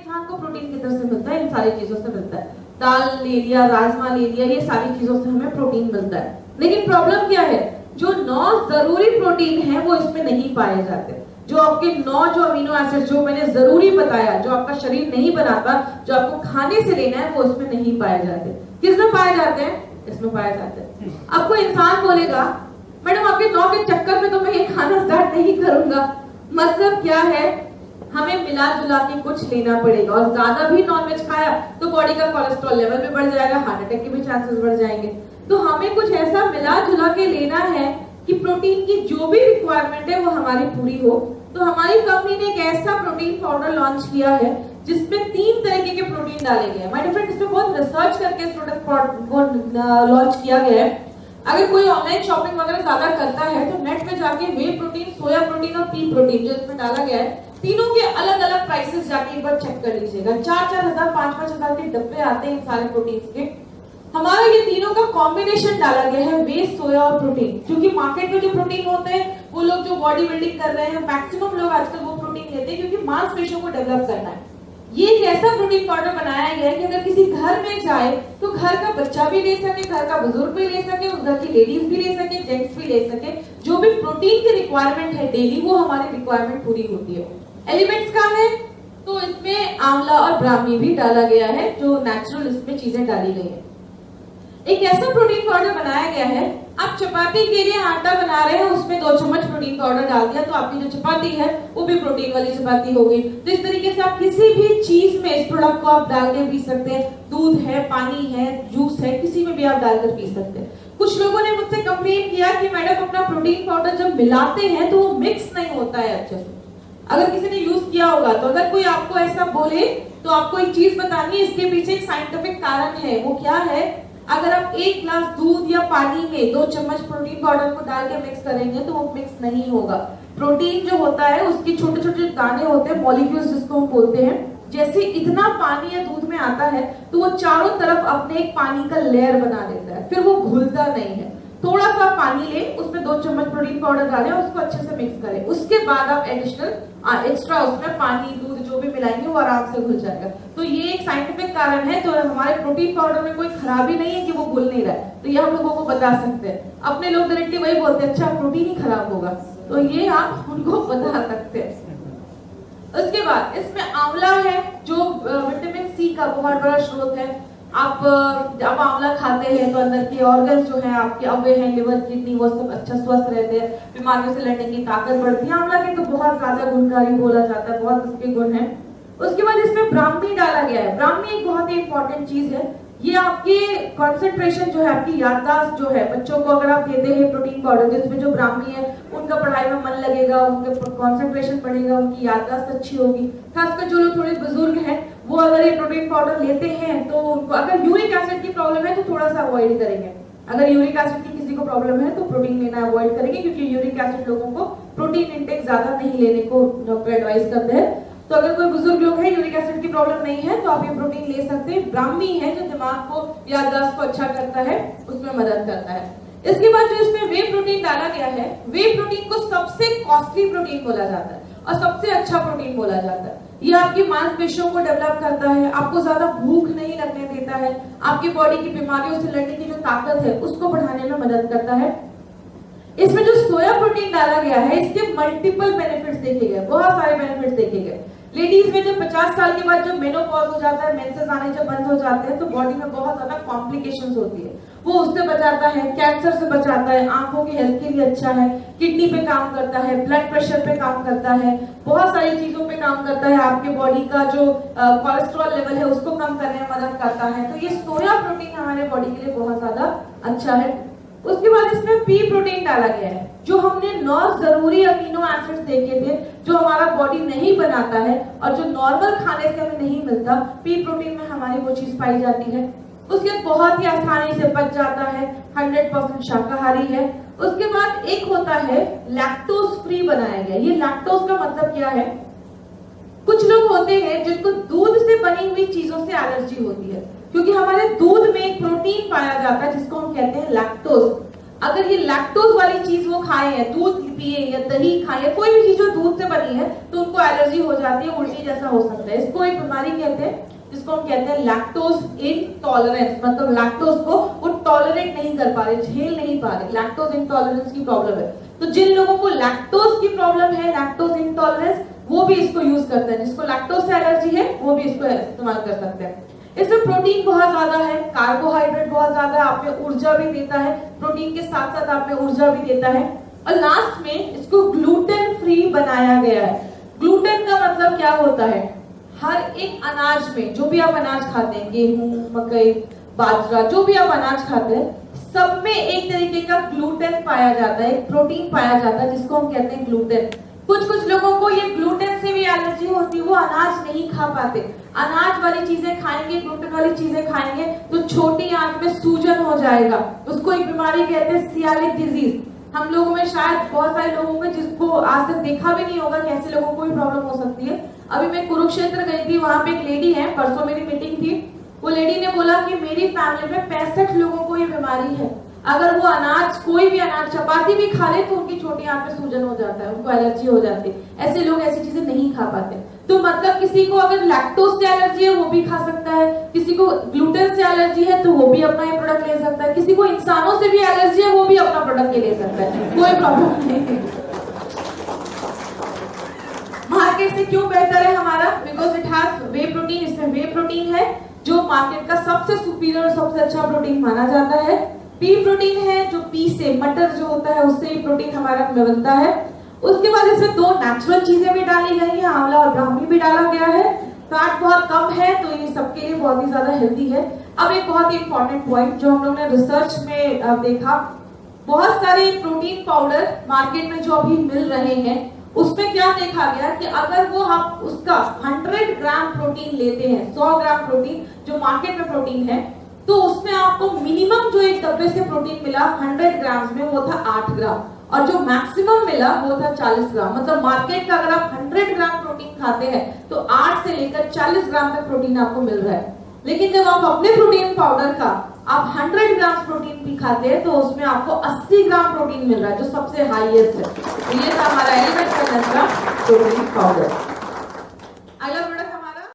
इंसान को प्रोटीन किधर से मिलता है? इन सारी चीजों से मिलता है। दाल ले लिया, राजमा ले लिया, ये सारी चीजों से हमें प्रोटीन मिलता है। लेकिन प्रॉब्लम क्या है, जो 9 जरूरी प्रोटीन है वो इसमें नहीं पाए जाते। जो आपके 9 जो अमीनो एसिड जो मैंने जरूरी बताया, जो आपका शरीर नहीं बनाता, जो आपको खाने से लेना है, वो इसमें नहीं पाए जाते। किसमें पाए जाते हैं? इसमें पाए जाते हैं। अब कोई इंसान बोलेगा मैडम आपके 9 के चक्कर में तो मैं ये खाना स्टार्ट नहीं करूंगा। मतलब क्या है, हमें मिला जुला के कुछ लेना पड़ेगा। और ज्यादा भी नॉनवेज खाया तो बॉडी का कोलेस्ट्रॉल लेवल भी बढ़ जाएगा, हार्ट अटैक के भी चांसेस बढ़ जाएंगे। तो हमें कुछ ऐसा मिला जुला के लेना है कि प्रोटीन की जो भी रिक्वायरमेंट है वो हमारी पूरी हो। तो हमारी कंपनी ने एक ऐसा प्रोटीन पाउडर लॉन्च किया है जिसमें 3 तरीके के प्रोटीन डाले गए हैं। माय डियर फ्रेंड, इसमें बहुत रिसर्च करके इस प्रोडक्ट को लॉन्च किया गया है। अगर कोई ऑनलाइन शॉपिंग वगैरह ज्यादा करता है तो नेट पे जाके वे प्रोटीन, सोया प्रोटीन और पी प्रोटीन जो इसमें डाला गया है, तीनों के अलग अलग प्राइसेस जाके एक बार चेक कर लीजिएगा। 4-4 हजार 5-5 हजार के डब्बे आते हैं इन सारे प्रोटीन्स के। हमारा ये तीनों का कॉम्बिनेशन डाला गया है, वे, सोया और प्रोटीन। क्योंकि मार्केट में जो प्रोटीन होते हैं वो लोग जो बॉडी बिल्डिंग कर रहे हैं, मैक्सिमम लोग आजकल वो प्रोटीन लेते हैं क्योंकि मांसपेशियों को डेवलप करना है। ये एक ऐसा प्रोटीन पाउडर बनाया गया है कि अगर किसी घर में जाए तो घर का बच्चा भी ले सके, घर का बुजुर्ग भी ले सके, उस घर की लेडीज भी ले सके, जेंट्स भी ले सके। जो भी प्रोटीन की रिक्वायरमेंट है डेली, वो हमारी रिक्वायरमेंट पूरी होती है। एलिमेंट्स का है तो इसमें आंवला और ब्राह्मी भी डाला गया है, जो नेचुरल इसमें चीजें डाली गई है। एक ऐसा प्रोटीन पाउडर बनाया गया है, आप चपाती के लिए आटा बना रहे हैं, उसमें 2 चम्मच प्रोटीन पाउडर डाल दिया तो आपकी जो चपाती है वो भी प्रोटीन वाली चपाती हो गई। तो इस तरीके से आप किसी भी चीज में इस प्रोडक्ट को आप डाल के पी सकते हैं। दूध है, पानी है, जूस है, किसी में भी आप डालकर पी सकते हैं। कुछ लोगों ने मुझसे कंप्लेन किया कि मैडम अपना प्रोटीन पाउडर जब मिलाते हैं तो वो मिक्स नहीं होता है अच्छे से। अगर किसी ने यूज किया होगा तो अगर कोई आपको ऐसा बोले तो आपको एक चीज बतानी है, इसके पीछे एक साइंटिफिक कारण है। वो क्या है, अगर आप 1 गिलास दूध या पानी में 2 चम्मच प्रोटीन पाउडर को डाल के मिक्स करेंगे तो वो मिक्स नहीं होगा। प्रोटीन जो होता है उसके छोटे छोटे दाने होते हैं, मॉलिक्यूल्स जिसको हम बोलते हैं। जैसे इतना पानी या दूध में आता है तो वो चारों तरफ अपने एक पानी का लेयर बना देता है, फिर वो घुलता नहीं है। थोड़ा सा पानी ले, उसमें 2 चम्मच प्रोटीन पाउडर डालें, उसको अच्छे से मिक्स करें। उसके बाद आप एडिशनल एक्स्ट्रा उसमें पानी, दूध जो भी मिलाएंगे वो आराम से घुल जाएगा। तो ये एक साइंटिफिक कारण है। तो हमारे प्रोटीन पाउडर में कोई खराबी नहीं है कि वो घुल नहीं रहा है, तो ये हम लोगों को बता सकते हैं। अपने लोग डायरेक्टली वही बोलते हैं, अच्छा प्रोटीन ही खराब होगा, तो ये आप उनको बता सकते हैं। उसके बाद इसमें आंवला है जो विटामिन सी का बहुत बड़ा स्रोत है। आप आंवला खाते हैं तो अंदर के ऑर्गन जो है आपके अवयव हैं, लिवर, किडनी, वो सब अच्छा स्वस्थ रहते हैं, बीमारियों से लड़ने की ताकत बढ़ती है। आंवला के तो बहुत ज्यादा गुणकारी बोला जाता है, बहुत इसके गुण हैं। उसके बाद इसमें ब्राह्मी डाला गया है। ब्राह्मी एक बहुत ही इंपॉर्टेंट चीज है। ये आपके कंसंट्रेशन जो है, आपकी याददाश्त जो है, बच्चों को अगर आप देते हैं प्रोटीन पाउडर जिसमें जो ब्राह्मी है, उनका पढ़ाई में मन लगेगा, उनके कंसंट्रेशन बढ़ेगा, उनकी याददाश्त अच्छी होगी। खासकर जो लोग थोड़े बुजुर्ग हैं वो अगर ये प्रोटीन पाउडर लेते हैं तो उनको, अगर यूरिक एसिड की प्रॉब्लम है तो थोड़ा सा अवॉइड करेंगे। अगर यूरिक एसिड की किसी को प्रॉब्लम है तो प्रोटीन लेना अवॉइड करेंगे, क्योंकि यूरिक एसिड लोगों को प्रोटीन इंटेक ज्यादा नहीं लेने को डॉक्टर एडवाइस करते हैं। तो अगर कोई बुजुर्ग लोग हैं, यूरिक एसिड की प्रॉब्लम नहीं है, तो आप ये प्रोटीन ले सकते हैं। ब्राह्मी है जो दिमाग को, याददाश्त को अच्छा करता है, उसमें मदद करता है। इसके बाद जो इसमें वे प्रोटीन डाला गया है, वे प्रोटीन को सबसे कॉस्टली प्रोटीन बोला जाता है और सबसे अच्छा प्रोटीन बोला जाता है। ये आपकी मांसपेशियों को डेवलप करता है, आपको ज्यादा भूख नहीं लगने देता है, आपकी बॉडी की बीमारियों से लड़ने की जो ताकत है उसको बढ़ाने में मदद करता है। इसमें जो सोया प्रोटीन डाला गया है, इसके मल्टीपल बेनिफिट्स देखे गए, बहुत सारे बेनिफिट्स देखे गए। लेडीज में जब 50 साल के बाद जब मेनोपॉज हो जाता है, मेंसेस आने जब बंद हो जाते हैं, तो बॉडी में बहुत ज्यादा कॉम्प्लिकेशंस होती है। वो उससे बचाता है, कैंसर से बचाता है, आंखों की हेल्थ के लिए अच्छा है, किडनी पे काम करता है, ब्लड प्रेशर पे काम करता है, बहुत सारी चीजों पे काम करता है। आपके बॉडी का जो कोलेस्ट्रॉल लेवल है उसको कम करने में मदद करता है। तो ये सोया प्रोटीन हमारे बॉडी के लिए बहुत ज्यादा अच्छा है। उसके बाद इसमें पी प्रोटीन डाला गया है, जो हमने 9 जरूरी अमीनो एसिड्स देखे थे जो हमारा बॉडी नहीं बनाता है और जो नॉर्मल खाने से हमें नहीं मिलता। पी प्रोटीन में हमारी वो चीज पाई जाती है। उसके बहुत ही आसानी से पच जाता है, 100% शाकाहारी है। उसके बाद एक होता है लैक्टोज फ्री बनाया गया। ये लैक्टोज का मतलब क्या है, कुछ लोग होते हैं जिनको दूध से बनी हुई चीजों से एलर्जी होती है, क्योंकि हमारे दूध में एक प्रोटीन पाया जाता है जिसको हम कहते हैं लैक्टोज। अगर ये लैक्टोज वाली चीज वो खाए हैं, दूध पिए या दही खाए या कोई भी चीज जो दूध से बनी है, तो उनको एलर्जी हो जाती है, उल्टी जैसा हो सकता है। इसको एक बीमारी कहते हैं जिसको हम कहते हैं लैक्टोज इंटॉलरेंस, मतलब लैक्टोज को वो टॉलरेट नहीं कर पा रहे, झेल नहीं पा रहे, लैक्टोज इंटॉलरेंस की प्रॉब्लम है। तो जिन लोगों को लैक्टोज की प्रॉब्लम है, लैक्टोज इंटॉलरेंस, वो भी इसको यूज करते हैं। जिसको लैक्टोज से एलर्जी है वो भी इसको इस्तेमाल कर सकते हैं। इसमें प्रोटीन बहुत ज्यादा है, कार्बोहाइड्रेट बहुत ज्यादा है, आप में ऊर्जा भी देता है, प्रोटीन के साथ साथ आप में ऊर्जा भी देता है। और लास्ट में इसको ग्लूटेन फ्री बनाया गया है। ग्लूटेन का मतलब क्या होता है? हर एक अनाज में, जो भी आप अनाज खाते हैं, गेहूं, मकई, बाजरा, जो भी आप अनाज खाते हैं, सब में एक तरीके का ग्लूटेन पाया जाता है, एक प्रोटीन पाया जाता है जिसको हम कहते हैं ग्लूटेन। कुछ लोगों को ये ग्लूटेन से भी एलर्जी होती है, वो अनाज नहीं खा पाते। अनाज वाली चीजें खाएंगे, ग्लूटेन वाली चीजें खाएंगे तो छोटी आंत में सूजन हो जाएगा, उसको एक बीमारी कहते हैं सियालिक डिजीज। हम लोगों में शायद बहुत सारे लोगों में जिसको आज तक देखा भी नहीं होगा कि ऐसे लोगों को भी प्रॉब्लम हो सकती है। अभी मैं कुरुक्षेत्र गई थी, वहां पे एक लेडी है, परसों मेरी मीटिंग थी, वो लेडी ने बोला कि मेरी फैमिली में 65 लोगों को ये बीमारी है। अगर वो अनाज, कोई भी अनाज, चपाती भी खा ले तो उनकी छोटी आंत में सूजन हो जाता है, उनको एलर्जी हो जाती है। ऐसे लोग ऐसी चीजें नहीं खा पाते। तो मतलब किसी को अगर लैक्टोज से एलर्जी है वो भी खा सकता है, किसी को ग्लूटेन से एलर्जी है तो वो भी अपना ये प्रोडक्ट ले सकता है, किसी को इंसानों से भी एलर्जी है वो भी अपना प्रोडक्ट ले सकता है, कोई प्रॉब्लम नहीं है। मार्केट से क्यों बेहतर है हमारा? Because it has way protein. इसमें वे प्रोटीन है जो मार्केट का सबसे सुपीरियर और सबसे अच्छा प्रोटीन माना जाता है। पी प्रोटीन है जो पी से, मटर जो होता है उससे ही प्रोटीन हमारा में बनता है। उसके बाद इसमें 2 नेचुरल चीजें भी डाली गई है, आंवला और ब्राह्मी भी डाला गया है। फैट बहुत कम है तो ये सबके लिए बहुत ही ज्यादा हेल्दी है। अब एक बहुत ही इंपॉर्टेंट पॉइंट जो हम लोग ने रिसर्च में देखा, बहुत सारे प्रोटीन पाउडर मार्केट में जो अभी मिल रहे हैं उसमें क्या देखा गया कि अगर वो आप उसका 100 ग्राम प्रोटीन लेते हैं, 100 ग्राम प्रोटीन जो मार्केट में प्रोटीन है, तो उसमें आपको मिनिमम जो एक डब्बे से प्रोटीन मिला 100 ग्राम में वो था 8 ग्राम, और जो मैक्सिमम मिला वो था 40 ग्राम। मतलब मार्केट का अगर आप 100 ग्राम प्रोटीन खाते हैं तो 8 से लेकर 40 ग्राम तक प्रोटीन आपको मिल रहा है। लेकिन जब आप अपने प्रोटीन पाउडर का आप 100 ग्राम प्रोटीन भी खाते हैं तो उसमें आपको 80 ग्राम प्रोटीन मिल रहा है, जो सबसे हाईएस्ट है। तो ये था हमारा एलिमेंट का प्रोटीन पाउडर।